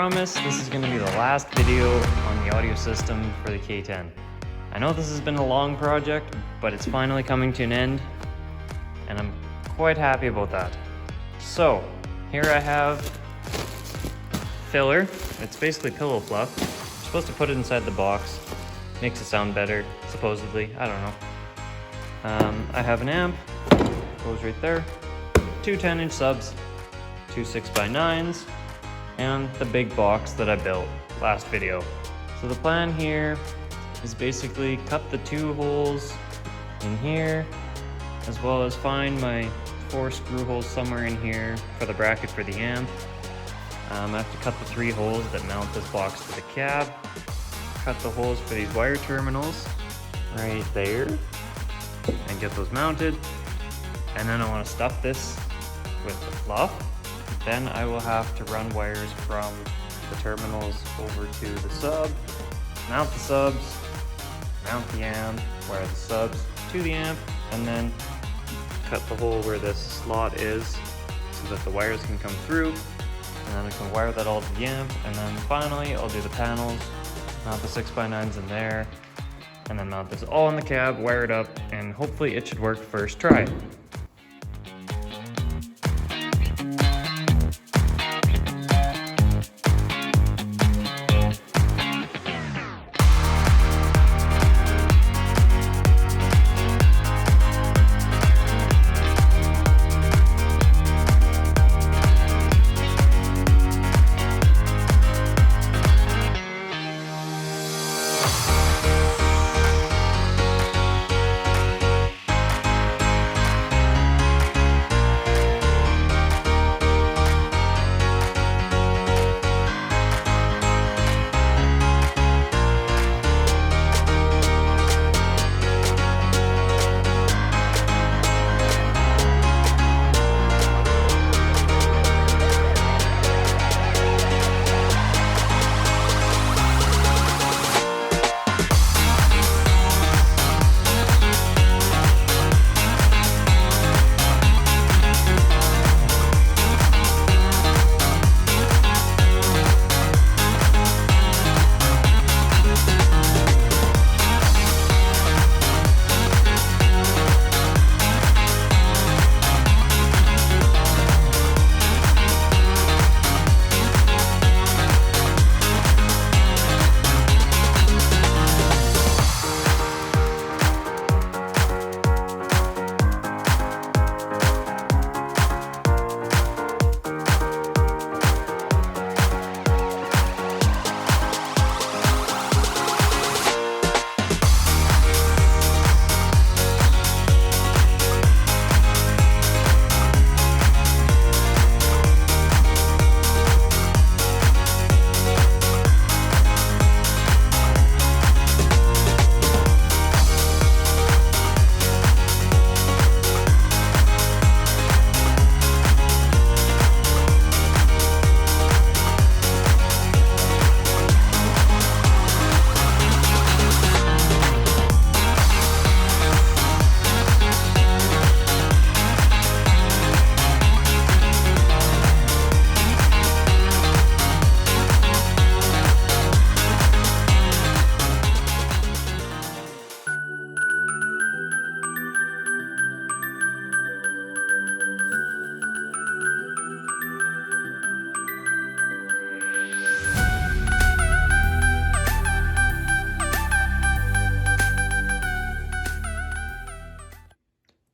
promise, this is going to be the last video on the audio system for the K10. I know this has been a long project, but it's finally coming to an end, and I'm quite happy about that. So, here I have filler. It's basically pillow fluff. You're supposed to put it inside the box. Makes it sound better, supposedly. I don't know. I have an amp. Goes right there. Two 10-inch subs. Two 6x9s. And the big box that I built last video. So the plan here is basically cut the two holes in here, as well as find my 4 screw holes somewhere in here for the bracket for the amp. I have to cut the 3 holes that mount this box to the cab. Cut the holes for these wire terminals right there and get those mounted. And then I want to stuff this with the fluff. Then I will have to run wires from the terminals over to the sub, mount the subs, mount the amp, wire the subs to the amp, and then cut the hole where this slot is so that the wires can come through. And then I can wire that all to the amp, and then finally I'll do the panels, mount the 6x9s in there, and then mount this all in the cab, wire it up, and hopefully it should work first try.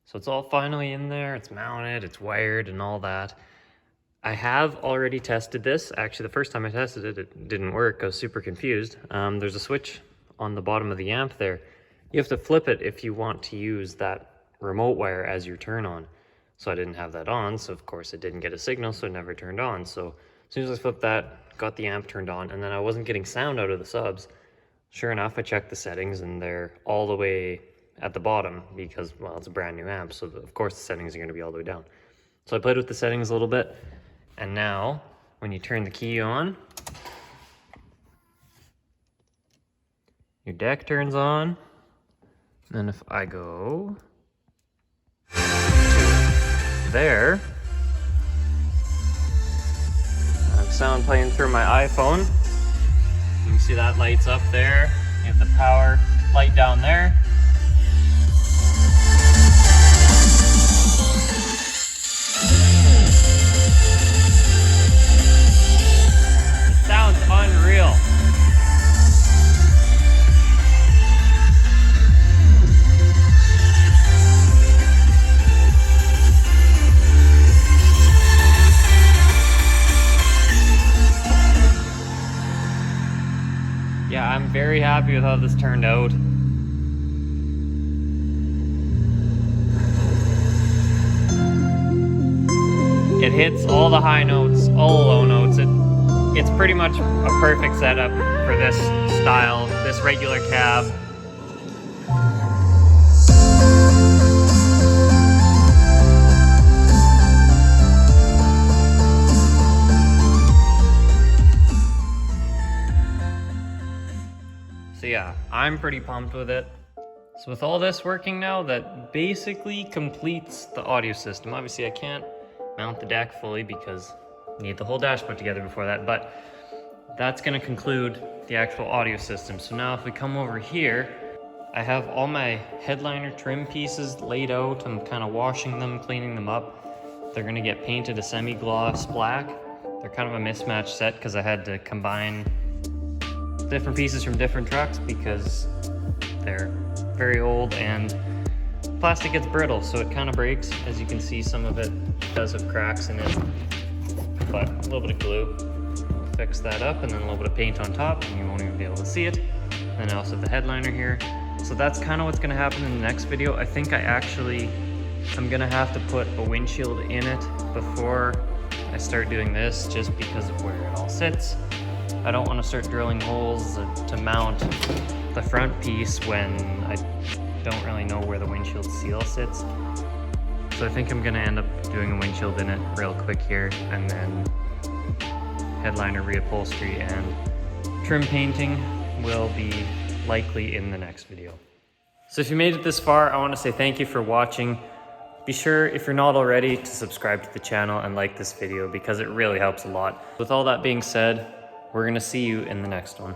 So it's all finally in there, it's mounted, it's wired and all that. I have already tested this. Actually, the first time I tested it, it didn't work. I was super confused. There's a switch on the bottom of the amp there. You have to flip it if you want to use that remote wire as your turn on. So I didn't have that on, so of course it didn't get a signal, so it never turned on. So as soon as I flipped that, got the amp turned on, and then I wasn't getting sound out of the subs. Sure enough, I checked the settings and they're all the way at the bottom because, well, it's a brand new amp, so of course the settings are going to be all the way down. So I played with the settings a little bit, and now when you turn the key on, your deck turns on, and then if I go to there, I have sound playing through my iPhone. You can see that lights up there. You have the power light down there. It sounds unreal. Yeah, I'm very happy with how this turned out. It hits all the high notes, all the low notes. It's pretty much a perfect setup for this style, this regular cab. So yeah, I'm pretty pumped with it. So with all this working now, that basically completes the audio system. Obviously I can't mount the deck fully because I need the whole dash put together before that, but that's gonna conclude the actual audio system. So now if we come over here, I have all my headliner trim pieces laid out. I'm kind of washing them, cleaning them up. They're gonna get painted a semi-gloss black. They're kind of a mismatched set because I had to combine different pieces from different trucks because they're very old and plastic gets brittle, so it kind of breaks. As you can see, some of it does have cracks in it, but a little bit of glue will fix that up, and then a little bit of paint on top and you won't even be able to see it. And then I also have the headliner here. So that's kind of what's going to happen in the next video. I think I'm going to have to put a windshield in it before I start doing this, just because of where it all sits. I don't want to start drilling holes to mount the front piece when I don't really know where the windshield seal sits. So I think I'm going to end up doing a windshield in it real quick here, and then headliner reupholstery and trim painting will be likely in the next video. So if you made it this far, I want to say thank you for watching. Be sure, if you're not already, to subscribe to the channel and like this video because it really helps a lot. With all that being said, we're going to see you in the next one.